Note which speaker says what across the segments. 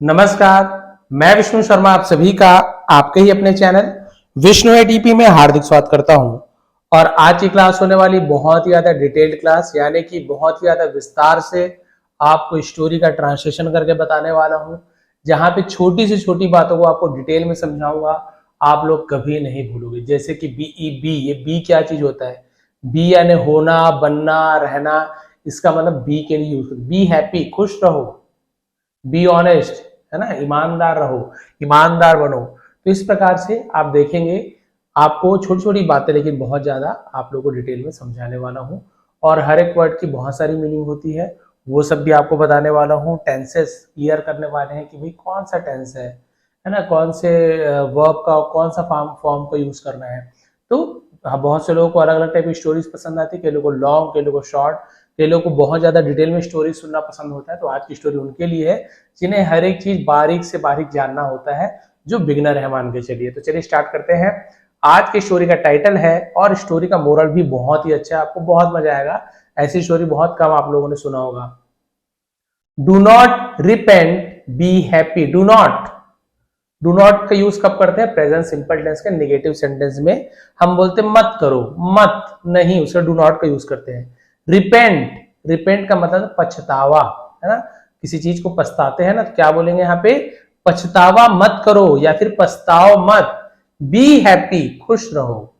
Speaker 1: नमस्कार, मैं विष्णु शर्मा आप सभी का आपके ही अपने चैनल विष्णु एटीपी में हार्दिक स्वागत करता हूं। और आज की क्लास होने वाली बहुत ही ज्यादा डिटेल्ड क्लास, यानी कि बहुत ही ज्यादा विस्तार से आपको स्टोरी का ट्रांसलेशन करके बताने वाला हूं, जहां पे छोटी से छोटी बातों को आपको डिटेल में समझाऊंगा। आप लोग कभी नहीं भूलोगे। जैसे कि BEB, ये बी क्या चीज होता है? बी यानी होना, बनना, रहना। इसका मतलब बी के लिए यूज, बी हैप्पी, खुश रहो, बी ऑनेस्ट, है ना, ईमानदार रहो, ईमानदार बनो। तो इस प्रकार से आप देखेंगे, आपको छोटी छोटी बातें लेकिन बहुत ज्यादा आप लोगों को डिटेल में समझाने वाला हूँ। और हर एक वर्ड की बहुत सारी मीनिंग होती है, वो सब भी आपको बताने वाला हूँ। टेंसेस क्लियर करने वाले हैं कि भाई कौन सा टेंस है ना, कौन से वर्ब का कौन सा फॉर्म को यूज करना है। तो बहुत से लोगों को अलग अलग टाइप की स्टोरीज पसंद आती है, कई लोगों को लॉन्ग, कई लोगों को शॉर्ट, कई लोगों को बहुत ज्यादा डिटेल में स्टोरी सुनना पसंद होता है। तो आज की स्टोरी उनके लिए है जिन्हें हर एक चीज बारीक से बारीक जानना होता है, जो बिगनर है मान के चलिए। तो चलिए स्टार्ट करते हैं। आज की स्टोरी का टाइटल है, और स्टोरी का मोरल भी बहुत ही अच्छा है, आपको बहुत मजा आएगा। ऐसी स्टोरी बहुत कम आप लोगों ने सुना होगा। Do not repent, be happy. Do not का यूज कब करते हैं? प्रेजेंट सिंपल टेंस के नेगेटिव सेंटेंस में हम बोलते हैं मत करो, मत नहीं, उसका डू नॉट का यूज करते हैं। रिपेंट का मतलब पछतावा, है ना, किसी चीज को पछताते हैं ना, तो क्या बोलेंगे यहाँ पे? पछतावा मत करो या फिर पछताओ मत। बी हैप्पी, खुश रहो,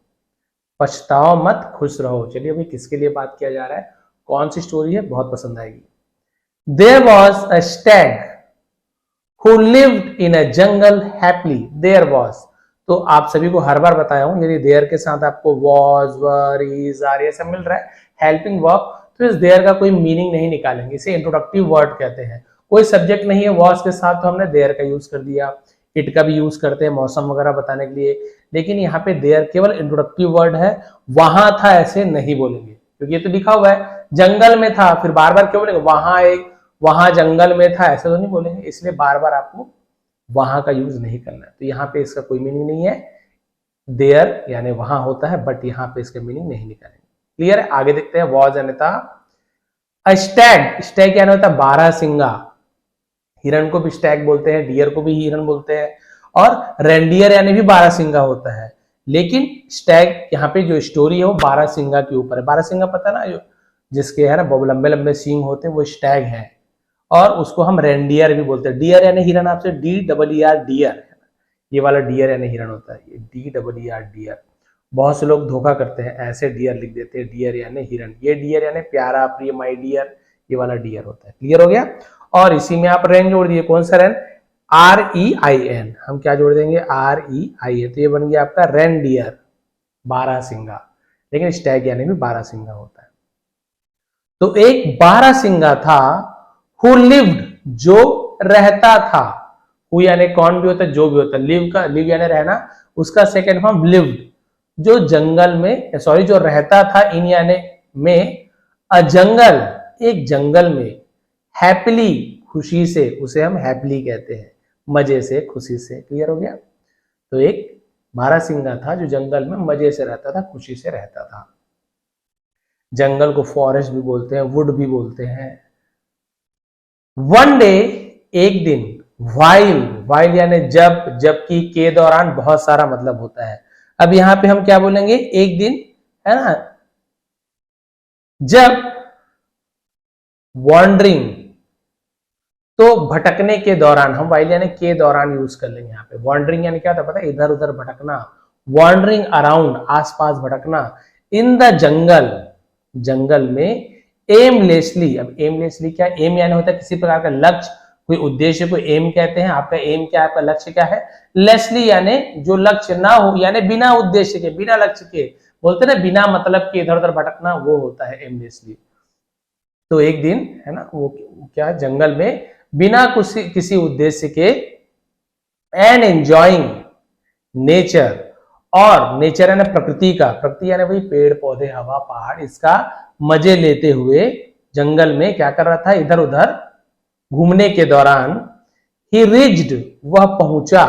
Speaker 1: पछताओ मत, खुश रहो। चलिए अभी किसके लिए बात किया जा रहा है, कौन सी स्टोरी है, बहुत पसंद आएगी। There was a stag who lived in a jungle happily. There was, तो आप सभी को हर बार बताया हूं, यदि देयर के साथ आपको was, were, is, are ये सब मिल रहा है हेल्पिंग वर्ब, तो इस देयर का कोई मीनिंग नहीं निकालेंगे, इसे इंट्रोडक्टिव वर्ड कहते हैं। कोई सब्जेक्ट नहीं है was के साथ, तो हमने देयर का यूज कर दिया। इट का भी यूज करते हैं मौसम वगैरह बताने के लिए, लेकिन यहाँ पे देयर केवल इंट्रोडक्टिव वर्ड है। वहां था ऐसे नहीं बोलेंगे, क्योंकि ये तो लिखा हुआ है जंगल में था, फिर बार बार क्यों बोलेंगे? वहां जंगल में था, ऐसे तो नहीं बोलेंगे, इसलिए बार बार आपको वहां का यूज नहीं करना है। तो यहाँ पे इसका कोई मीनिंग नहीं है। देयर यानी वहां होता है, बट यहाँ पे इसका मीनिंग नहीं निकालेंगे। क्लियर है? आगे देखते हैं। वॉज यानी था। स्टैग, स्टैग यानी होता है बारहसिंगा। हिरण को भी स्टैग बोलते हैं, डियर को भी हिरण बोलते हैं, और रेंडियर यानी भी बारहसिंगा होता है। लेकिन स्टैग यहाँ पे जो स्टोरी है वो बारहसिंगा के ऊपर है। बारहसिंगा पता ना, जो जिसके है ना बहुत लंबे लंबे सींग होते हैं, वो स्टैग है। और उसको हम रेंडियर भी बोलते हैं। डियर यानी हिरण, आपसे DEER डियर, ये वाला डियर यानी हिरण होता है, ये DEER डियर। बहुत से लोग धोखा करते हैं, ऐसे डियर लिख देते हैं, डियर यानी हिरण। ये डियर यानी प्यारा, प्रिय, माय डियर, ये वाला डियर होता है। क्लियर हो गया? और इसी में आप रेन जोड़ दिए। कौन सा रेन? REIN। हम क्या जोड़ देंगे? REIN। तो ये बन गया आपका रेन डियर, बारहसिंगा। लेकिन स्टैग यानी भी बारहसिंगा होता है। तो एक बारहसिंगा था, who lived, जो रहता था। who यानी कौन भी होता है, जो भी होता है। लिव यानी रहना, उसका सेकेंड फॉर्म लिव्ड, जो जंगल में, सॉरी जो रहता था, इन यानी में, अ जंगल, एक जंगल में, हैप्पीली, खुशी से, उसे हम हैप्पीली कहते हैं, मजे से, खुशी से। क्लियर हो गया? तो एक बारहसिंगा था जो जंगल में मजे से रहता था, खुशी से रहता था। जंगल को फॉरेस्ट भी बोलते हैं, वुड भी बोलते हैं। वन डे, एक दिन, वाइल यानी जब, जबकि, के दौरान बहुत सारा मतलब होता है। अब यहां पे हम क्या बोलेंगे? एक दिन, है ना, जब, वॉन्डरिंग, तो भटकने के दौरान, हम वाइल यानी के दौरान यूज कर लेंगे यहाँ पे। वॉन्डरिंग यानी क्या होता है पता है? इधर उधर भटकना। वॉन्डरिंग अराउंड, आसपास भटकना। इन द जंगल, जंगल में। एमलेसली, अब एमलेसली क्या? एम यानी होता है किसी प्रकार का लक्ष्य, कोई उद्देश्य को एम कहते हैं। आपका एम क्या है? आपका लक्ष्य क्या है? लेसली यानी जो लक्ष्य ना हो, यानी बिना उद्देश्य के, बिना लक्ष्य के, बोलते ना बिना मतलब के इधर उधर भटकना, वो होता है एमलेसली। तो एक दिन, है ना, वो क्या, जंगल में बिना किसी उद्देश्य के, एंड एंजॉइंग नेचर, और नेचर यानी प्रकृति का, प्रकृति यानी वही पेड़ पौधे, हवा, पहाड़, इसका मजे लेते हुए जंगल में क्या कर रहा था? इधर उधर घूमने के दौरान, ही रीच्ड, वह पहुंचा।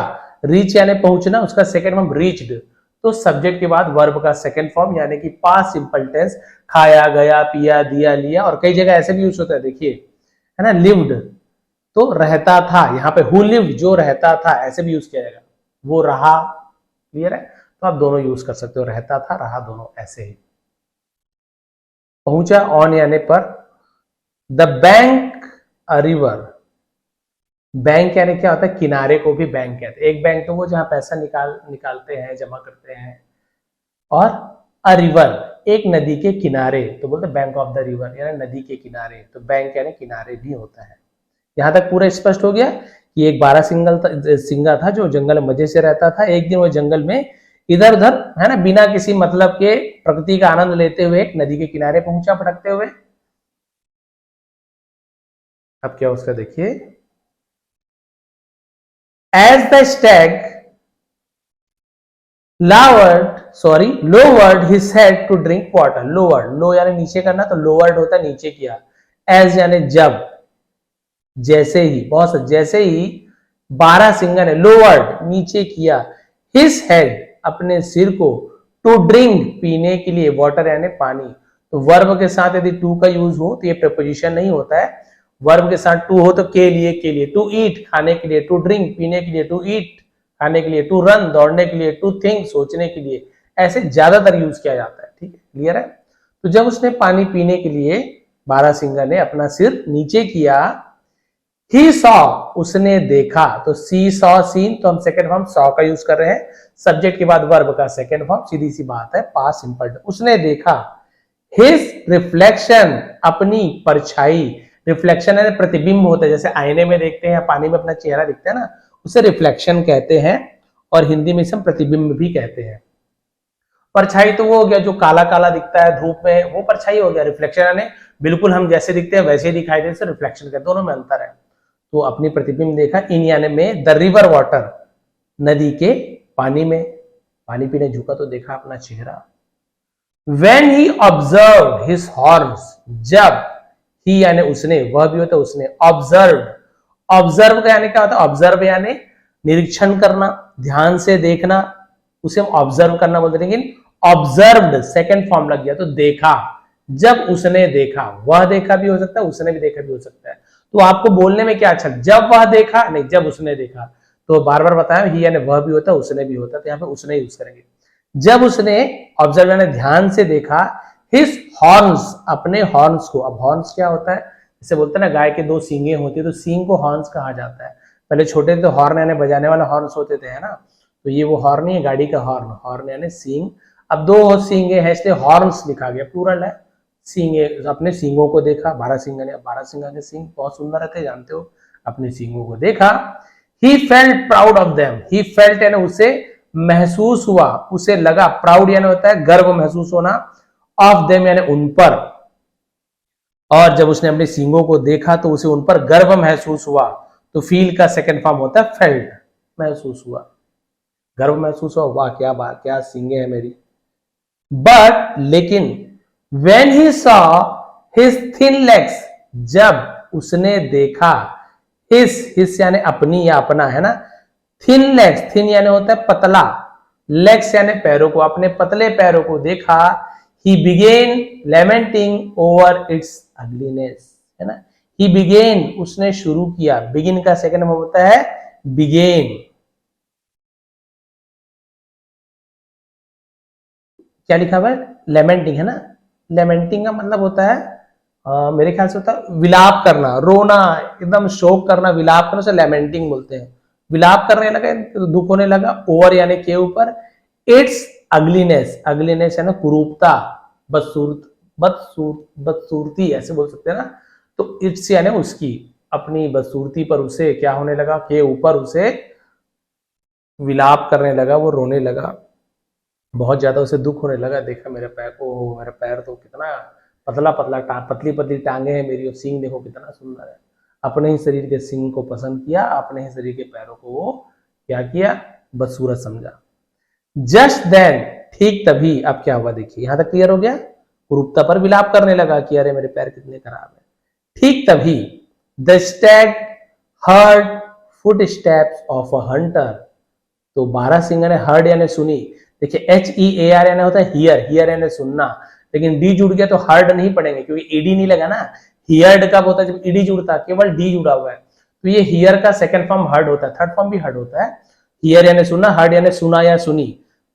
Speaker 1: रीच यानी पहुंचना, उसका सेकंड फॉर्म रीच्ड। तो सब्जेक्ट के बाद वर्ब का सेकंड फॉर्म यानी कि पास्ट सिंपल टेंस, खाया, गया, पिया, दिया, लिया। और कई जगह ऐसे भी यूज होता है, देखिए, है ना, लिव्ड, तो रहता था, यहाँ पे who lived जो रहता था ऐसे भी यूज किया जाएगा, वो रहा। क्लियर है? तो आप दोनों यूज कर सकते हो, रहता था रहा दोनों ऐसे ही। पहुंचा ऑन यानी पर, the bank a river, bank यानी क्या होता है, किनारे को भी बैंक कहते हैं। एक बैंक तो वो जहां पैसा निकालते हैं, जमा करते हैं, और अ रिवर एक नदी के किनारे, तो बोलते बैंक ऑफ द रिवर यानी नदी के किनारे, तो बैंक यानी किनारे भी होता है। यहां तक पूरा स्पष्ट हो गया कि एक सिंगा था जो जंगल में मजे से रहता था। एक दिन वो जंगल में इधर उधर है ना बिना किसी मतलब के प्रकृति का आनंद लेते हुए एक नदी के किनारे पहुंचा भटकते हुए। अब क्या उसका देखिए, as the stag lowered his head to drink water, lowered, low यानी नीचे करना, तो lowered होता है नीचे किया, as यानी जब, जैसे ही, बहुत जैसे ही बारहसिंगा ने lowered नीचे किया, his head अपने सिर को, to drink पीने के लिए, water यानी पानी, तो वर्ब के साथ यदि टू का यूज हो तो ये प्रपोजिशन नहीं होता है, वर्ब के साथ टू हो तो के लिए, टू ईट खाने के लिए, टू ड्रिंक पीने के लिए, टू ईट खाने के लिए, टू रन दौड़ने के लिए, टू थिंक सोचने के लिए, ऐसे ज्यादातर यूज किया जाता है। ठीक है, क्लियर है? तो जब उसने पानी पीने के लिए बारहसिंगा ने अपना सिर नीचे किया, ही सॉ उसने देखा, तो सी सॉ सीन, तो हम सेकंड फॉर्म सॉ का यूज कर रहे हैं, सब्जेक्ट के बाद वर्ब का सेकंड फॉर्म, सीधी सी बात है, पास्ट सिंपल। उसने देखा, हिज रिफ्लेक्शन अपनी परछाई, रिफ्लेक्शन है प्रतिबिंब होता है, जैसे आईने में देखते हैं, पानी में अपना चेहरा दिखता है ना, उसे रिफ्लेक्शन कहते हैं, और हिंदी में इसे हम प्रतिबिंब भी कहते हैं। परछाई तो वो हो गया जो काला काला दिखता है धूप में, वो परछाई हो गया। रिफ्लेक्शन यानी बिल्कुल हम जैसे दिखते हैं वैसे ही दिखाई देते, रिफ्लेक्शन कहते हैं, दोनों में अंतर है। तो अपनी प्रतिबिंब देखा, इन यानी में द रिवर वाटर, नदी के पानी में, पानी पीने झुका तो देखा अपना चेहरा। When he observed his horns, जब ही यानी उसने, वह भी होता है उसने, observed, ऑब्जर्व का यानी क्या होता है, ऑब्जर्व यानी निरीक्षण करना, ध्यान से देखना, उसे हम ऑब्जर्व करना बोलते हैं। लेकिन ऑब्जर्व्ड सेकंड फॉर्म लग गया तो देखा, जब उसने देखा, वह देखा भी हो सकता है, उसने भी देखा भी हो सकता है। तो आपको बोलने में क्या अच्छा, जब वह देखा नहीं, जब उसने देखा, तो बार बार बताया ही यानी वह भी होता है, उसने भी होता है, तो यहाँ पे उसने यूज करेंगे। जब उसने ऑब्जर्व यानी ध्यान से देखा, हिज हॉर्न्स अपने हॉर्न्स को, अब हॉर्न्स क्या होता है, जैसे बोलते हैं ना गाय के दो सींगे होती है, तो सींग को हॉर्न्स कहा जाता है। पहले छोटे थे तो हॉर्न यानी बजाने वाले हॉर्न्स होते थे, है ना, तो ये वो हॉर्न नहीं है, गाड़ी का हॉर्न, हॉर्न यानी सींग। अब दो सींगे हैं इसलिए हॉर्न्स लिखा गया, प्लूरल है। सींगे, अपने सींगों को देखा, बारहसिंगा ने, बारहसिंगा के सींग बहुत सुंदर रहते, जानते हो, अपने सींगों को देखा। He felt proud of them, he felt यानी उसे महसूस हुआ, उसे लगा, प्राउड यानी होता है गर्व महसूस होना, ऑफ देम यानी उन पर, और जब उसने अपने सींगों को देखा तो उसे उन पर गर्व महसूस हुआ, तो फील का सेकंड फॉर्म होता है फेल्ट, महसूस हुआ, गर्व महसूस हुआ, वाह क्या बात, क्या सींगे हैं मेरी। बट लेकिन when he saw his thin legs, जब उसने देखा, his यानी अपनी या अपना, है ना, thin legs, thin यानी होता है पतला, legs यानी पैरों को, अपने पतले पैरों को देखा, he began lamenting over its ugliness, है ना, he began उसने शुरू किया, begin का सेकंड फॉर्म होता है began, क्या लिखा हुआ है, लेमेंटिंग, है ना, लेमेंटिंग का मतलब होता है मेरे ख्याल से होता है विलाप करना, रोना, एकदम शोक करना, विलाप करना, उसे लेमेंटिंग बोलते हैं। विलाप करने लगा, दुख होने लगा, ओवर यानी के ऊपर, इट्स अगलीनेस, अगलीनेस यानी कुरूपता, बदसूरती ऐसे बोल सकते हैं ना, तो इट्स यानी उसकी, अपनी बदसूरती पर उसे क्या होने लगा, के ऊपर उसे विलाप करने लगा, वो रोने लगा, बहुत ज्यादा उसे दुख होने लगा, देखा मेरे पैर को, मेरा पैर तो कितना पतला पतला, पतली पतली टांगे हैं मेरी, और सींग देखो कितना सुंदर है। अपने ही शरीर के सींग को पसंद किया, अपने ही शरीर के पैरों को वो क्या किया, बदसूरत समझा। जस्ट देन, ठीक तभी, अब क्या हुआ देखिए, यहां तक क्लियर हो गया, कुरूपता पर विलाप करने लगा कि अरे मेरे पैर कितने खराब है। ठीक तभी the Stag heard foot steps of a Hunter, तो बारहसिंगा ने हर्ड यानी सुनी, देखिए HEAR यानी होता है हियर, हियर यानी सुनना, लेकिन डी जुड़ गया तो हर्ड नहीं पढ़ेंगे क्योंकि ईडी नहीं लगा ना, हियर्ड कब होता है जब ईडी जुड़ता, केवल डी जुड़ा हुआ है, तो ये हियर का सेकंड फॉर्म हर्ड होता है, थर्ड फॉर्म भी हर्ड होता है। हियर यानी सुनना, हर्ड यानी सुना या सुनी।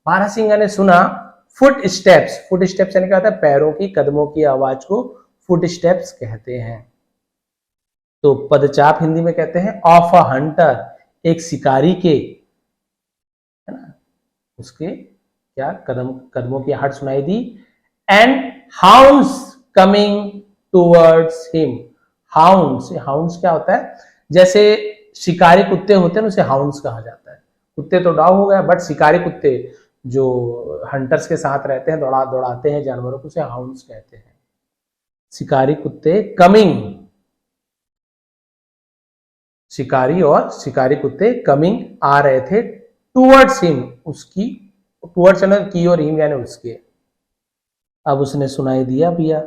Speaker 1: बारहसिंगा यानी सुना। फुट स्टेप्स, फुट स्टेप्स यानी क्या होता है, पैरों की, कदमों की आवाज को फुट स्टेप्स कहते हैं। तो पदचाप हिंदी में कहते हैं ऑफ अ हंटर, एक शिकारी के, है ना, उसके क्या कदमों की आहट सुनाई दी। And hounds coming towards him. Hounds, hounds क्या होता है, जैसे शिकारी कुत्ते होते हैं उसे हाउंड्स कहा जाता है। कुत्ते तो डॉग हो गया, बट शिकारी कुत्ते जो हंटर्स के साथ रहते हैं, दौड़ाते हैं जानवरों को, उसे हाउंड्स कहते हैं। शिकारी कुत्ते कमिंग, शिकारी और शिकारी कुत्ते कमिंग आ रहे थे टूवर्ड्स हिम, उसकी, टूवर्ड्स की और हिम यानी उसके। अब उसने सुनाई दिया भैया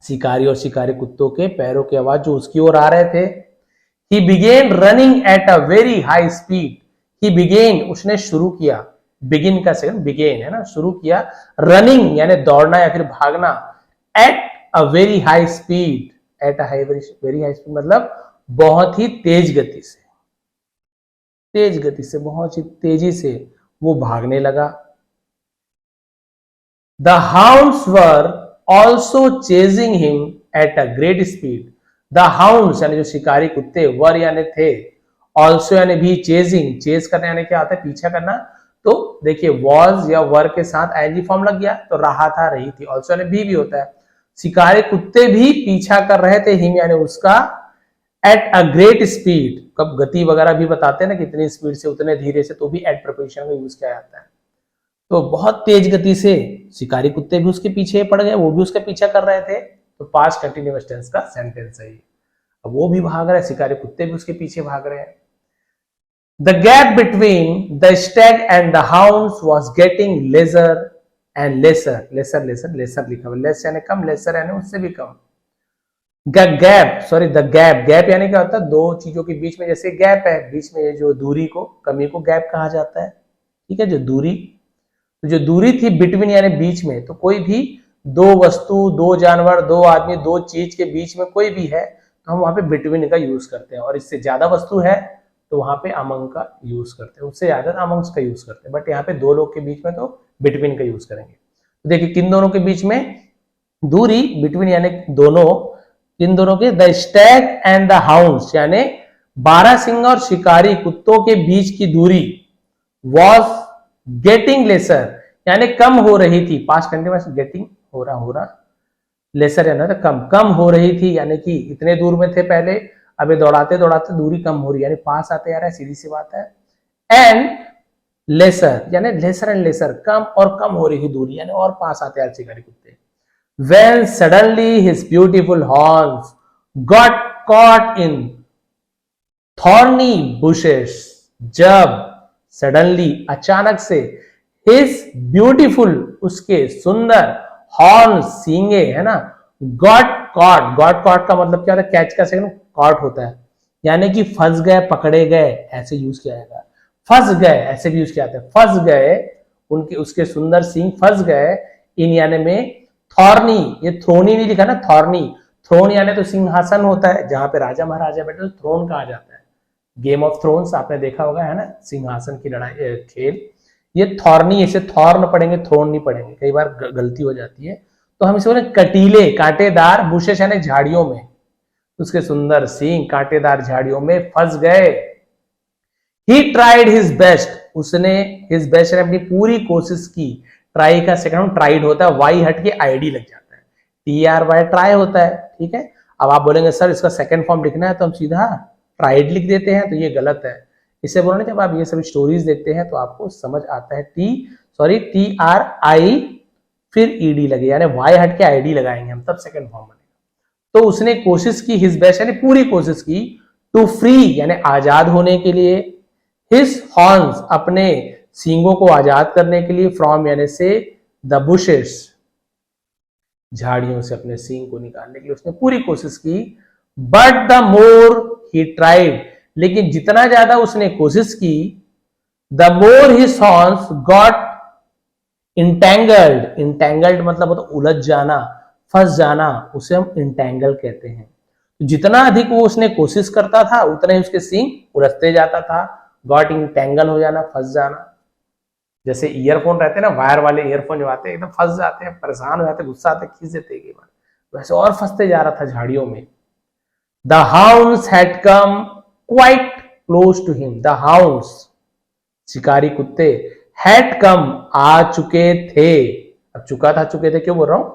Speaker 1: शिकारी और शिकारी कुत्तों के पैरों की आवाज जो उसकी ओर आ रहे थे। He began running at a very high speed. He began, उसने शुरू किया, begin का सेकंड began है ना, शुरू किया। running यानी दौड़ना या फिर भागना। at a very high speed, at a very high speed मतलब बहुत ही तेज गति से, तेज गति से, बहुत ही तेजी से वो भागने लगा। The hounds were also chasing him at a great speed. The hounds यानी जो शिकारी कुत्ते, वर यानी थे, also यानी भी, चेजिंग, चेज करना यानी क्या आता है, पीछा करना। तो देखिए was या वर के साथ ing फॉर्म लग गया, तो रहा था, रही थी। also यानी भी होता है। शिकारी कुत्ते भी पीछा कर रहे थे, हिम यानी उसका, एट अ ग्रेट स्पीड, कब गति वगैरह भी बताते हैं ना, कितनी स्पीड से, उतने धीरे से, तो भी एट प्रीपोजिशन का यूज किया जाता है। तो बहुत तेज गति से शिकारी कुत्ते भी उसके पीछे पड़ गए, वो भी उसका पीछा कर रहे थे। तो पास्ट कंटिन्यूअस टेंस का सेंटेंस है। अब वो भी भाग रहा है, शिकारी कुत्ते भी उसके पीछे भाग रहे हैं। The gap between the stag and the hounds was getting lesser and lesser, lesser lesser lesser लिखा हुआ, लेस यानी कम, लेसर यानी उससे भी कम। Gap, sorry the gap, gap यानी क्या होता है, दो चीजों के बीच में जैसे गैप है, बीच में ये जो दूरी को, कमी को गैप कहा जाता है। ठीक है, जो दूरी, तो जो दूरी थी बिटवीन यानी बीच में, तो कोई भी दो वस्तु, दो जानवर, दो आदमी, दो चीज के बीच में कोई भी है तो हम वहां पे बिटवीन का यूज करते हैं। और इससे ज्यादा वस्तु है तो वहां पे अमंग का यूज करते हैं, उससे ज्यादा अमंग्स का यूज करते हैं। बट यहाँ पे दो लोग के बीच में तो बिटवीन का यूज करेंगे। तो देखिए किन दोनों के बीच में दूरी, बिटवीन यानी दोनों, किन दोनों के, the stag and the hounds यानी बारहसिंगा और शिकारी कुत्तों के बीच की दूरी, वॉज गेटिंग लेसर यानी कम हो रही थी। पास्ट कंटिन्यूअस, गेटिंग हो रहा, लेसर यानी तो कम हो रही थी, यानी कि इतने दूर में थे पहले, अबे दौड़ाते दौड़ाते दूरी कम हो रही है, यानी पास आते आ रहा है, सीधी सी बात है। एंड लेसर यानी लेसर एंड लेसर, कम और कम हो रही दूरी, यानी और पास आते आ रहे शिकारी कुत्ते। When suddenly his beautiful horns got caught in thorny bushes, जब सडनली अचानक से, his beautiful उसके सुंदर, हॉर्न सींगे, है ना, got caught का मतलब क्या होता है, कैच का सेकंड कॉट होता है, यानी कि फंस गए, पकड़े गए, ऐसे यूज किया जाएगा। फंस गए ऐसे भी यूज किया जाता है, फंस गए, उनके उसके सुंदर सींग फंस गए, इन यानी में, थॉर्नी, ये थ्रोनी नहीं लिखा ना, थॉर्नी, थ्रोन यानी तो सिंहासन होता है जहां पे राजा महाराजा बैठे, तो थ्रोन कहा जाता है। गेम ऑफ थ्रोन्स आपने देखा होगा, है ना, सिंहासन की लड़ाई खेल। ये थॉर्नी, इसे थॉर्न पढ़ेंगे, थ्रोन नहीं पढ़ेंगे, कई बार गलती हो जाती है। तो हम इसे बोले कटीले, कांटेदार, बुशेस यानी झाड़ियों में, उसके सुंदर सींग कांटेदार झाड़ियों में फंस गए। ही ट्राइड हिज बेस्ट, उसने हिज बेस्ट यानी अपनी पूरी कोशिश की। ट्राई का सेकंड ट्राइड होता है, वाई हट के आईडी लग जाता है, TRY ट्राई होता है। ठीक है, अब आप बोलेंगे सर इसका सेकंड फॉर्म लिखना है तो हम सीधा ट्राइड लिख देते हैं, तो ये गलत है। इसे बोलना, जब आप ये सभी स्टोरीज देखते हैं तो आपको समझ आता है, TRI फिर ED लगे, यानी वाई हट के ID लगाएंगे हम, तब सेकंड फॉर्म बनेगा। तो उसने कोशिश की, हिज बेस्ट यानी पूरी कोशिश की, टू फ्री यानी आजाद होने के लिए, हिज हॉर्न्स अपने सींगों को आजाद करने के लिए, फ्रॉम यानी से, द बुशेस झाड़ियों से अपने सींग को निकालने के लिए उसने पूरी कोशिश की। But the more he tried, लेकिन जितना ज्यादा उसने कोशिश की, the more his horns got entangled मतलब होता उलझ जाना, फंस जाना, उसे हम इंटेंगल कहते हैं। तो जितना अधिक वो उसने कोशिश करता था उतना ही उसके सींग उलझते जाता था, गॉट इंटेंगल हो जाना, फंस जाना। जैसे ईयरफोन रहते हैं ना, वायर वाले ईयरफोन जो आते हैं एकदम फंस जाते हैं, परेशान हो जाते हैं, गुस्सा आते, खींच देते हैं, वैसे और फंसते जा रहा था झाड़ियों में। The hounds had come quite close to him. The hounds, शिकारी कुत्ते, हैड कम, आ चुके थे। अब चुका था, चुके थे क्यों बोल रहा हूं?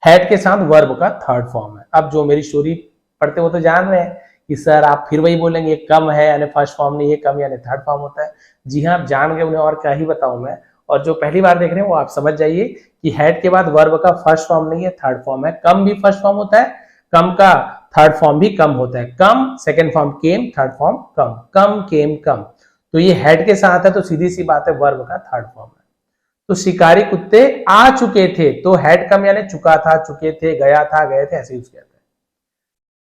Speaker 1: हैड के साथ वर्ब का थर्ड फॉर्म है। अब जो मेरी स्टोरी पढ़ते वो तो जान रहे हैं कि सर आप फिर वही बोलेंगे कम है यानी फर्स्ट फॉर्म नहीं है, कम यानी थर्ड फॉर्म होता है। जी हाँ, आप जान गए, उन्हें और क्या ही बताऊं मैं। और जो पहली बार देख रहे हैं वो आप समझ जाइए कि हैड के बाद वर्ब का फर्स्ट फॉर्म नहीं है, थर्ड फॉर्म है। कम भी फर्स्ट फॉर्म होता है, कम का थर्ड फॉर्म भी कम होता है। कम सेकेंड फॉर्म केम, थर्ड फॉर्म कम, कम केम कम। तो ये हेड के साथ है तो सीधी सी बात है वर्ब का थर्ड फॉर्म है। तो शिकारी कुत्ते आ चुके थे, तो हेड कम यानी चुका था, चुके थे, गया था, गए थे, ऐसे यूज किया था।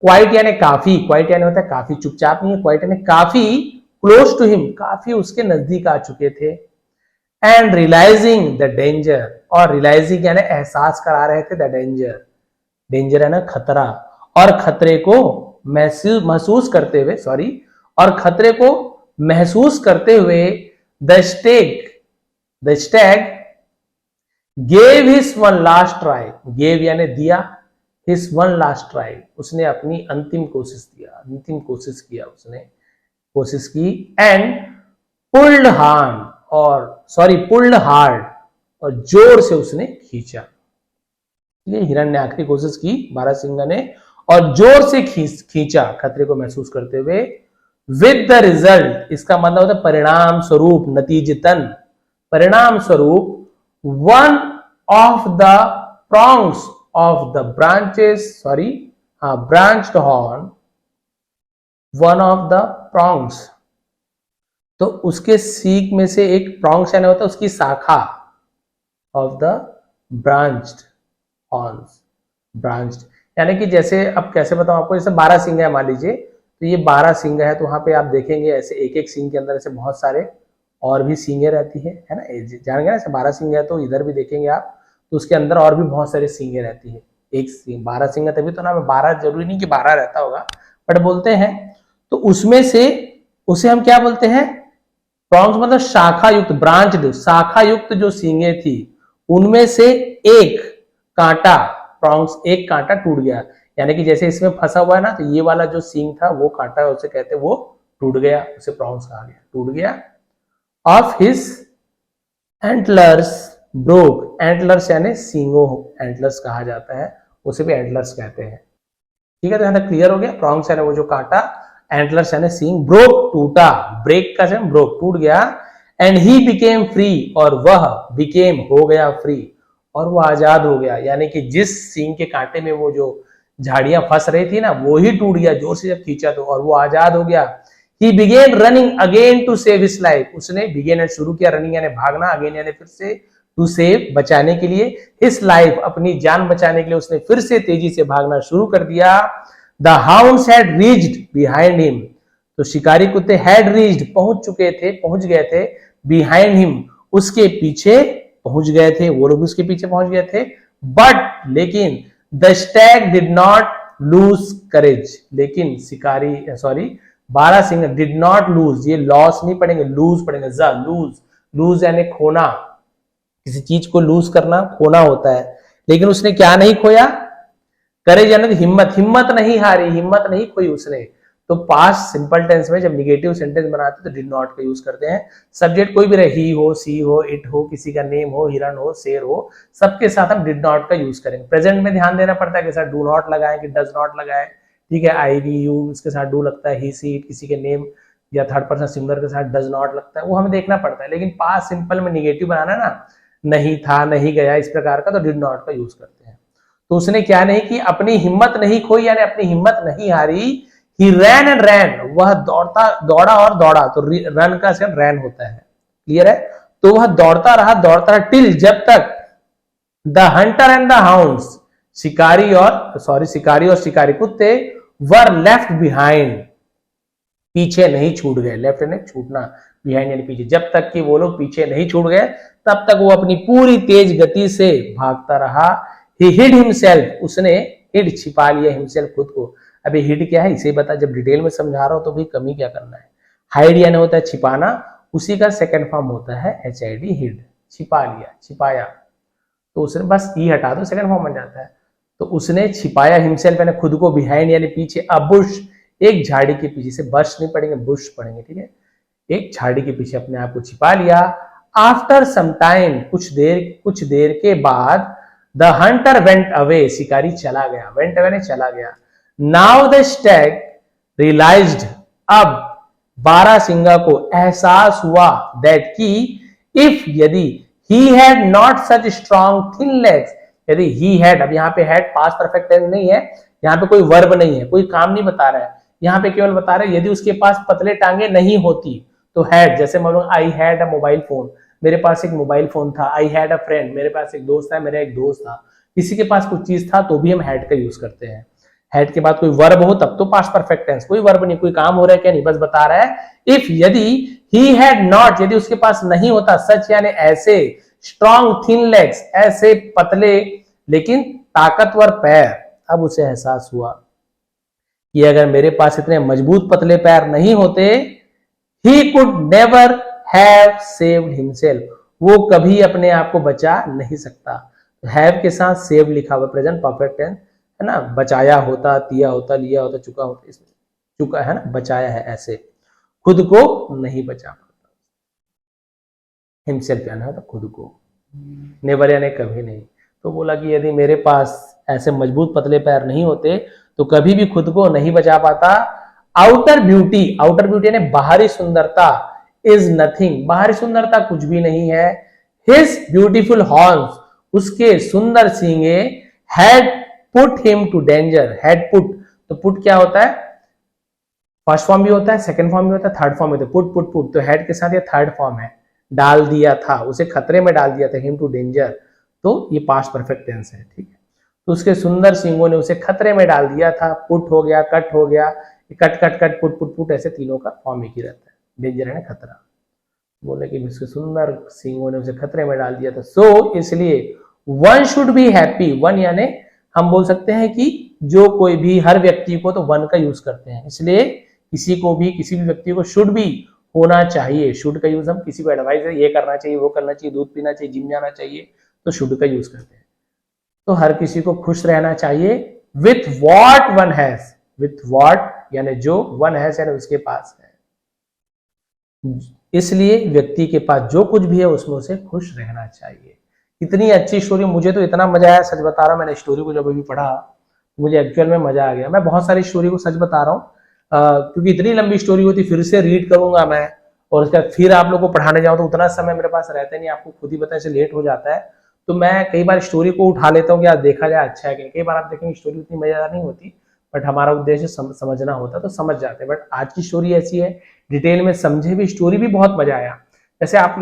Speaker 1: क्वाइट यानी काफी, क्वाइट यानी होता है काफी, चुपचाप नहीं है, क्वाइट यानी काफी, क्लोज टू हिम, काफी उसके नजदीक आ चुके थे। एंड रियलाइजिंग द डेंजर, और रियलाइजिंग यानी एहसास करा रहे थे द डेंजर, डेंजर है ना खतरा, और खतरे को महसूस करते हुए, और खतरे को महसूस करते हुए the Stag gave his one last try. Gave यानी दिया, हिज वन लास्ट ट्राई, उसने अपनी अंतिम कोशिश दिया, अंतिम कोशिश किया, उसने कोशिश की। And pulled hard, pulled hard, और जोर से उसने खींचा। हिरण ने आखिरी कोशिश की बारहसिंगा ने, और जोर से खींचा खतरे को महसूस करते हुए। विद द रिजल्ट, इसका मतलब होता है परिणाम स्वरूप, नतीजतन, परिणाम स्वरूप, one of the prongs of the branched horn, one of the prongs, तो उसके सीक में से एक, प्रोंग्स यानी होता है उसकी शाखा, of the branched horns, branched यानी कि जैसे, अब कैसे बताऊं आपको, जैसे 12 सिंग है मान लीजिए, तो ये 12 सिंग है, तो वहां पे आप देखेंगे ऐसे एक एक सिंग के अंदर ऐसे बहुत सारे और भी सींगे रहती है ना, जान गए ना, ऐसे 12 सिंग है तो इधर भी देखेंगे आप, तो उसके अंदर और भी बहुत सारे सींगे रहती है। एक सिंग 12 सिंग है तभी तो ना, 12 जरूरी नहीं कि 12 रहता होगा, बट बोलते हैं। तो उसमें से उसे हम क्या बोलते हैं? प्रोंग्स मतलब शाखा युक्त, ब्रांच्ड, शाखा युक्त जो सींगे थी, उनमें से एक कांटा, प्रोंग्स एक कांटा टूट गया, यानी कि जैसे इसमें फंसा हुआ है ना, तो ये वाला जो सींग था वो कांटा, उसे कहते वो टूट गया, उसे प्रोंग्स कहा गया, टूट गया। Of his antlers broke, antlers यानी सींगों, एंटलर्स कहा जाता है, उसे भी एंटलर्स कहते हैं। ठीक है, तो यहां तक क्लियर हो गया। प्रोंग्स यानी वो जो कांटा, एंटलर्स यानी सींग, ब्रोक टूटा, ब्रेक का सेम ब्रोक, टूट गया। एंड ही बिकेम फ्री, और वह बिकेम हो गया फ्री, और वो आजाद हो गया, यानी कि जिस सींग के कांटे में वो जो झाड़ियां फंस रही थी ना, वो ही टूट गया जोर से जब खींचा तो, और वो आजाद हो गया। He began running again to save his life, उसने began शुरू किया, रनिंग यानी भागना, अगेन यानी फिर से, टू सेव बचाने के लिए, his life अपनी जान बचाने के लिए उसने फिर से तेजी से भागना शुरू कर दिया। The hounds had reached behind him, तो शिकारी कुत्ते had reached पहुंच चुके थे, पहुंच गए थे, behind him उसके पीछे पहुंच गए थे, वो लोग उसके पीछे पहुंच गए थे। बट लेकिन the stag did not lose courage, लेकिन शिकारी बारहसिंगा डिड नॉट लूज, ये लॉस नहीं पढ़ेंगे, लूज पढ़ेंगे, लूज, लूज यानी खोना, किसी चीज को लूज करना, खोना होता है। लेकिन उसने क्या नहीं खोया? करेज यानी हिम्मत, हिम्मत नहीं हारी, हिम्मत नहीं खोई उसने। तो पास्ट सिंपल टेंस में जब निगेटिव सेंटेंस बनाते तो डिड नॉट का यूज करते हैं। सब्जेक्ट कोई भी रहे, ही हो, सी हो, इट हो, किसी का नेम हो, हिरण हो, शेर हो, सबके साथ हम डिड नॉट का यूज करेंगे। प्रेजेंट में ध्यान देना पड़ता है कि सर डू नॉट लगाए कि डज नॉट लगाए, ठीक है। आई वी यू इसके साथ डू लगता है, ही सी इट किसी के नेम या थर्ड पर्सन सिंगुलर के साथ डज नॉट लगता है, वो हमें देखना पड़ता है। लेकिन पास्ट सिंपल में निगेटिव बनाना ना, नहीं था, नहीं गया, इस प्रकार का, तो डिड नॉट का यूज करते हैं। तो उसने क्या नहीं की, अपनी हिम्मत नहीं खोई यानी अपनी हिम्मत नहीं हारी। ही रैन एंड रैन, वह दौड़ा और दौड़ा, तो रन का सेम रैन होता है, क्लियर है। तो वह दौड़ता रहा टिल, जब तक the Hunter and the hounds, शिकारी और शिकारी कुत्ते वर लेफ्ट बिहाइंड, पीछे नहीं छूट गए। लेफ्ट यानी छूटना, बिहाइंड यानी पीछे, जब तक कि वो लोग पीछे नहीं छूट गए तब तक वो अपनी पूरी तेज गति से भागता रहा। ही हिड हिमसेल्फ, उसने हिड छिपा लिया हिमसेल्फ खुद को। अभी हिड क्या है इसे बता, जब डिटेल में समझा रहा हूं तो भी कमी क्या करना है। हाइड यानी होता है छिपाना, उसी का सेकंड फॉर्म होता है HID हिड, छिपा लिया छिपाया, तो उसने बस ई हटा दो सेकंड फॉर्म बन जाता है। तो उसने छिपाया हिमसेल्फ यानी खुद को, बिहाइंड यानी पीछे, अ बुश एक झाड़ी के पीछे, से बश नहीं पढ़ेंगे बुश पढ़ेंगे, ठीक है, एक झाड़ी के पीछे अपने आप को छिपा लिया। आफ्टर सम टाइम कुछ देर के बाद द हंटर वेंट अवे शिकारी चला गया, वेंट अवे ने चला गया। नाउ द स्टैग रियलाइज्ड अब बारहसिंगा को एहसास हुआ दैट की इफ यदि he had not such strong thin legs, यदि ही हैड, अब यहाँ पे हैड पास्ट परफेक्ट टेंस नहीं है, यहाँ पे कोई वर्ब नहीं है, कोई काम नहीं बता रहा है, यहाँ पे केवल बता रहा है यदि उसके पास पतले टांगे नहीं होती तो हैड, जैसे मान लो I had a mobile phone, मेरे पास एक मोबाइल फोन था। आई हैड अ फ्रेंड, मेरे पास एक दोस्त था, मेरा एक दोस्त था। किसी के पास कुछ चीज था तो भी हम हैड का यूज करते हैं। हैड के बाद कोई वर्ब हो तब तो पास्ट परफेक्ट टेंस, कोई वर्ब नहीं, कोई काम हो रहा है क्या नहीं, बस बता रहा है इफ यदि ही हैड नॉट, यदि उसके पास नहीं होता, सच यानी ऐसे, स्ट्रॉन्ग थिन लेग्स ऐसे पतले लेकिन ताकतवर पैर, अब उसे एहसास हुआ कि अगर मेरे पास इतने मजबूत पतले पैर नहीं होते, he could never have saved himself, वो कभी अपने आप को बचा नहीं सकता। हैव के साथ सेव लिखा हुआ प्रेजेंट परफेक्ट टेंस है ना, बचाया होता, दिया होता, लिया होता, चुका होता, इसमें चुका है ना, बचाया है, ऐसे खुद को नहीं बचा पाता। हिमसेल्फ यानी होता खुद को, नेवर यानी कभी नहीं। तो बोला कि यदि मेरे पास ऐसे मजबूत पतले पैर नहीं होते तो कभी भी खुद को नहीं बचा पाता। आउटर ब्यूटी यानी बाहरी सुंदरता, इज नथिंग, बाहरी सुंदरता कुछ भी नहीं है। हिज ब्यूटीफुल हॉर्न्स, उसके सुंदर सींगे, had put him to danger, had put, तो पुट क्या होता है, फर्स्ट फॉर्म भी होता है, सेकंड फॉर्म भी होता है, थर्ड फॉर्म भी होता है, पुट पुट पुट, तो हैड के साथ ये थर्ड फॉर्म है, डाल दिया था, उसे खतरे में डाल दिया था, हिम टू डेंजर, तो ये पास्ट परफेक्ट टेंस है, ठीक है। तो उसके सुंदर सींगों ने उसे खतरे में डाल दिया था, पुट हो गया, कट हो गया, cut cut cut put put put, ऐसे तीनों का फॉर्म एक ही रहता है, डेंजर है ना खतरा, बोले कि उसके सुंदर सींगों ने उसे खतरे में डाल दिया था। सो इसलिए one should be happy, one यानी हम बोल सकते हैं कि जो कोई भी, हर व्यक्ति को तो वन का यूज करते हैं, इसलिए किसी को भी, किसी भी व्यक्ति को शुड भी होना चाहिए। शुड का यूज हम किसी को एडवाइस है, ये करना चाहिए, वो करना चाहिए, दूध पीना चाहिए, जिम जाना चाहिए, तो शुड का यूज करते हैं। तो हर किसी को खुश रहना चाहिए with what one has, with what यानी जो, वन हैज यानी उसके पास है, इसलिए व्यक्ति के पास जो कुछ भी है उसमें उसे खुश रहना चाहिए। इतनी अच्छी स्टोरी, मुझे तो इतना मजा आया, सच बता रहा हूं, मैंने स्टोरी को जब अभी पढ़ा मुझे एक्चुअल में मजा आ गया। मैं बहुत सारी स्टोरी को सच बता रहा हूँ क्योंकि इतनी लंबी स्टोरी होती, फिर से रीड करूंगा मैं और उसके बाद फिर आप लोग को पढ़ाने जाऊं तो उतना समय मेरे पास रहता नहीं, आपको खुद ही पता है, से लेट हो जाता है। तो मैं कई बार स्टोरी को उठा लेता हूँ कि आज देखा जाए अच्छा है कि, कई बार आप देखेंगे स्टोरी उतनी मजेदार नहीं होती, बट हमारा उद्देश्य समझना होता है तो समझ जाते हैं। बट आज की स्टोरी ऐसी है, डिटेल में समझे भी, स्टोरी भी बहुत मजा आया।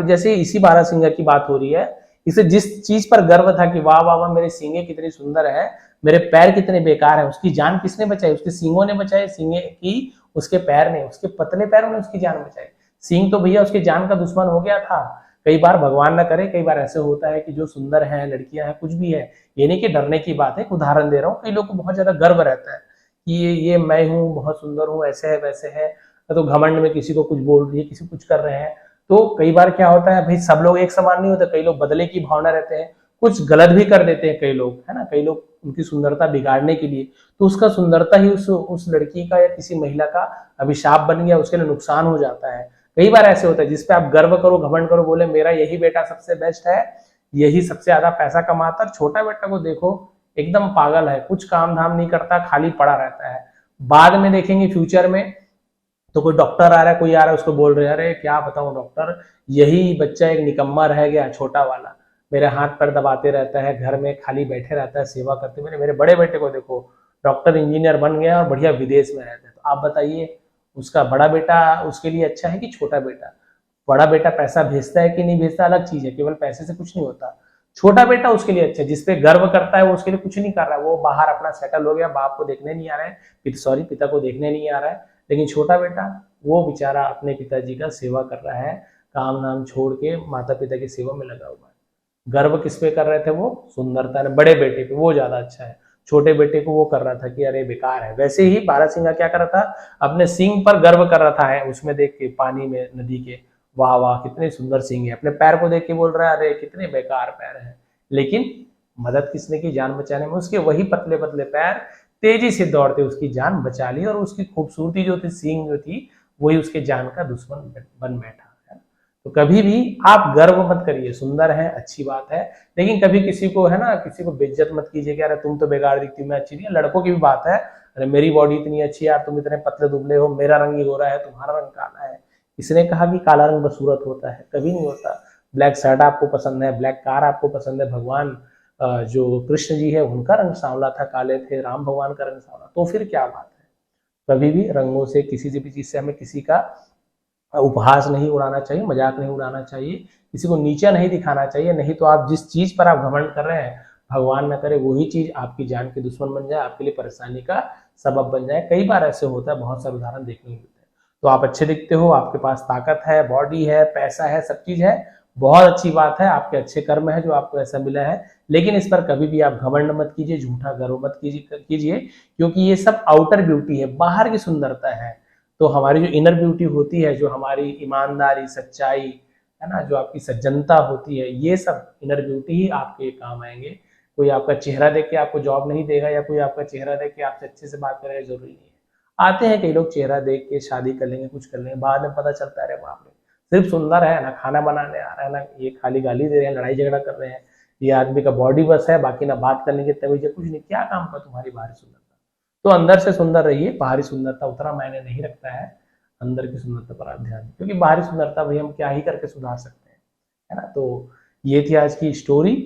Speaker 1: जैसे इसी बारहसिंगा की बात हो रही है, इसे जिस चीज पर गर्व था कि वाह वाह वाह मेरे सींगे कितनी सुंदर है, मेरे पैर कितने बेकार है, उसकी जान किसने बचाई, उसके सींगों ने बचाई, सींगे की उसके पैर ने, उसके पतले पैरों ने उसकी जान बचाई। सींग तो भैया उसके जान का दुश्मन हो गया था। कई बार भगवान ना करे, कई बार ऐसे होता है कि जो सुंदर है, लड़कियां हैं, कुछ भी है, ये नहीं कि डरने की बात है, उदाहरण दे रहा हूँ, कई लोग को बहुत ज्यादा गर्व रहता है कि ये मैं हूँ, बहुत सुंदर हूँ, ऐसे है वैसे है, तो घमंड में किसी को कुछ बोल रही है, किसी कुछ कर रहे हैं। तो कई बार क्या होता है भाई, सब लोग एक समान नहीं होते, कई लोग बदले की भावना रहते हैं, कुछ गलत भी कर देते हैं कई लोग, है ना, कई लोग उनकी सुंदरता बिगाड़ने के लिए, तो उसका सुंदरता ही उस लड़की का या किसी महिला का अभिशाप बन गया, उसके लिए नुकसान हो जाता है। कई बार ऐसे होता है जिसपे आप गर्व करो, घमंड करो, बोले मेरा यही बेटा सबसे बेस्ट है, यही सबसे ज्यादा पैसा कमाता, छोटा बेटा को देखो एकदम पागल है, कुछ काम धाम नहीं करता, खाली पड़ा रहता है। बाद में देखेंगे फ्यूचर में तो कोई डॉक्टर आ रहा है, कोई आ रहा है, उसको बोल रहे हैं अरे क्या बताऊं डॉक्टर, यही बच्चा एक निकम्मा रह गया, छोटा वाला, मेरे हाथ पैर दबाते रहता है, घर में खाली बैठे रहता है, सेवा करते, मेरे बड़े बेटे को देखो, डॉक्टर इंजीनियर बन गया और बढ़िया विदेश में रहता है। तो आप बताइए उसका बड़ा बेटा उसके लिए अच्छा है कि छोटा बेटा? बड़ा बेटा पैसा भेजता है कि नहीं भेजता अलग चीज है, केवल पैसे से कुछ नहीं होता। छोटा बेटा उसके लिए अच्छा है, जिसपे गर्व करता है, वो उसके लिए कुछ नहीं कर रहा है, वो बाहर अपना सेटल हो गया, बाप को देखने नहीं आ रहा है, पिता को देखने नहीं आ रहा है। लेकिन छोटा बेटा वो बेचारा अपने पिताजी का सेवा कर रहा है, काम नाम छोड़ के माता पिता की सेवा में लगा हुआ है। गर्व किस पे कर रहे थे वो? सुंदरता ने, बड़े बेटे पे, वो ज्यादा अच्छा है। छोटे बेटे को वो कर रहा था कि अरे बेकार है। वैसे ही बारहसिंगा क्या कर रहा था, अपने सींग पर गर्व कर रहा था, है उसमें देख के पानी में नदी के, वाह वाह कितने सुंदर सींग है। अपने पैर को देख के बोल रहा है अरे कितने बेकार पैर हैं। लेकिन मदद किसने की जान बचाने में, उसके वही पतले पतले पैर तेजी से दौड़ते उसकी जान बचा ली, और उसकी खूबसूरती जो थी, सींग जो थी, वही उसके जान का दुश्मन बन बैठा। तो कभी भी आप गर्व मत करिए, सुंदर है अच्छी बात है, लेकिन कभी किसी को है ना, किसी को बेइज्जत मत कीजिए कि अरे तुम तो बेकार दिखती हो, मैं अच्छी नहीं। लड़कों की भी बात है, अरे मेरी बॉडी इतनी अच्छी है यार, तुम इतने पतले दुबले हो, मेरा रंग ही गोरा है, तुम्हारा रंग काला है। किसने कहा कि काला रंग बसूरत होता है? कभी नहीं होता। ब्लैक शर्ट आपको पसंद है, ब्लैक कार आपको पसंद है, भगवान जो कृष्ण जी है उनका रंग सांवला था, काले थे, राम भगवान का रंग सांवला, तो फिर क्या बात है। कभी भी रंगों से, किसी भी चीज से हमें किसी का उपहास नहीं उड़ाना चाहिए, मजाक नहीं उड़ाना चाहिए, किसी को नीचा नहीं दिखाना चाहिए। नहीं तो आप जिस चीज पर आप घमंड कर रहे हैं, भगवान न करे वही चीज आपकी जान के दुश्मन बन जाए, आपके लिए परेशानी का सबब बन जाए। कई बार ऐसे होता है, बहुत सारे उदाहरण देखने को मिलते हैं। तो आप अच्छे दिखते हो, आपके पास ताकत है, बॉडी है, पैसा है, सब चीज है, बहुत अच्छी बात है, आपके अच्छे कर्म है जो आपको ऐसा मिला है। लेकिन इस पर कभी भी आप घमंड मत कीजिए, झूठा गर्व मत कीजिए, क्योंकि ये सब आउटर ब्यूटी है, बाहर की सुंदरता है। तो हमारी जो इनर ब्यूटी होती है, जो हमारी ईमानदारी, सच्चाई है ना, जो आपकी सज्जनता होती है, ये सब इनर ब्यूटी ही आपके काम आएंगे। कोई आपका चेहरा देख के आपको जॉब नहीं देगा, या कोई आपका चेहरा देख के आपसे अच्छे से बात करेगा, जरूरी नहीं है। आते हैं कई लोग चेहरा देख के शादी कर लेंगे, कुछ कर लेंगे, बाद में पता चलता है अरे बाप रे, सिर्फ सुंदर है ना, खाना बनाने आ रहा है ना, ये खाली गाली दे रहे हैं, लड़ाई झगड़ा कर रहे हैं, ये आदमी का बॉडी बस है, बाकी ना बात करने की तमीज है, कुछ नहीं। क्या काम का तुम्हारी बाहरी सुंदरता? तो अंदर से सुंदर रहिए, बाहरी सुंदरता उतना मायने नहीं रखता है, अंदर की सुंदरता पर आप ध्यान दें, क्योंकि बाहरी सुंदरता भी हम क्या ही करके सुधार सकते हैं, है ना। तो ये थी आज की story.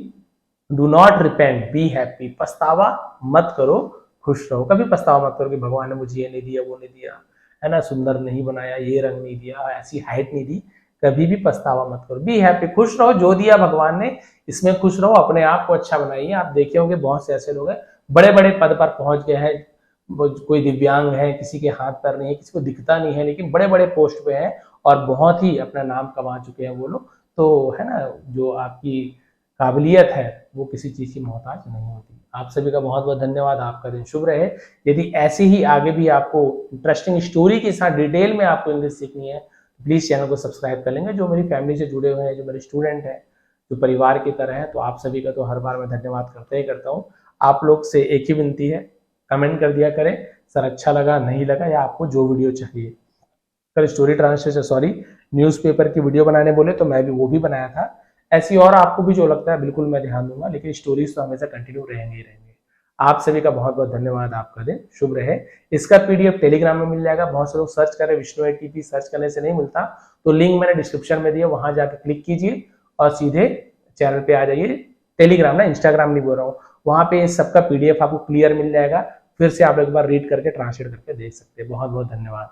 Speaker 1: Do not repent, be happy. पछतावा मत करो, खुश रहो। कभी पछतावा मत करो कि भगवान ने मुझे ये नहीं दिया, वो नहीं दिया, है ना, सुंदर नहीं बनाया, ये रंग नहीं दिया, ऐसी हाइट नहीं दी। कभी भी पछतावा मत करो, बी हैप्पी, खुश रहो। जो दिया भगवान ने इसमें खुश रहो, अपने आप को अच्छा बनाइए। आप देखे होंगे बहुत से ऐसे लोग हैं, बड़े बड़े पद पर पहुंच गए हैं, कोई दिव्यांग है, किसी के हाथ पैर नहीं है, किसी को दिखता नहीं है, लेकिन बड़े बड़े पोस्ट पे हैं और बहुत ही अपना नाम कमा चुके हैं वो लोग। तो है ना, जो आपकी काबिलियत है वो किसी चीज की मोहताज नहीं होती। आप सभी का बहुत बहुत धन्यवाद, आपका दिन शुभ रहे। यदि ऐसी ही आगे भी आपको इंटरेस्टिंग स्टोरी के साथ डिटेल में आपको इंग्लिश सीखनी है, प्लीज चैनल को सब्सक्राइब कर लेंगे। जो मेरी फैमिली से जुड़े हुए हैं, जो मेरे स्टूडेंट हैं, जो परिवार की तरह है, तो आप सभी का तो हर बार मैं धन्यवाद करते ही करता हूँ। आप लोग से एक ही विनती है, कमेंट कर दिया करें सर अच्छा लगा, नहीं लगा, या आपको जो वीडियो चाहिए। कल स्टोरी ट्रांसलेशन न्यूज़पेपर की वीडियो बनाने बोले तो मैं भी वो भी बनाया था। ऐसी और आपको भी जो लगता है बिल्कुल मैं ध्यान दूंगा, लेकिन स्टोरीज तो हमेशा कंटिन्यू रहेंगे ही रहेंगे। आप सभी का बहुत बहुत धन्यवाद, आपका दिन शुभ रहे। इसका पीडीएफ टेलीग्राम में मिल जाएगा। बहुत से लोग सर्च करें, विष्णु ATP सर्च करने से नहीं मिलता, तो लिंक मैंने डिस्क्रिप्शन में दिया, वहां जाकर क्लिक कीजिए और सीधे चैनल पे आ जाइए। टेलीग्राम ना, इंस्टाग्राम नहीं बोल रहा हूँ। वहां पे सबका पीडीएफ आपको क्लियर मिल जाएगा, फिर से आप एक बार रीड करके ट्रांसलेट करके देख सकते हैं। बहुत बहुत धन्यवाद।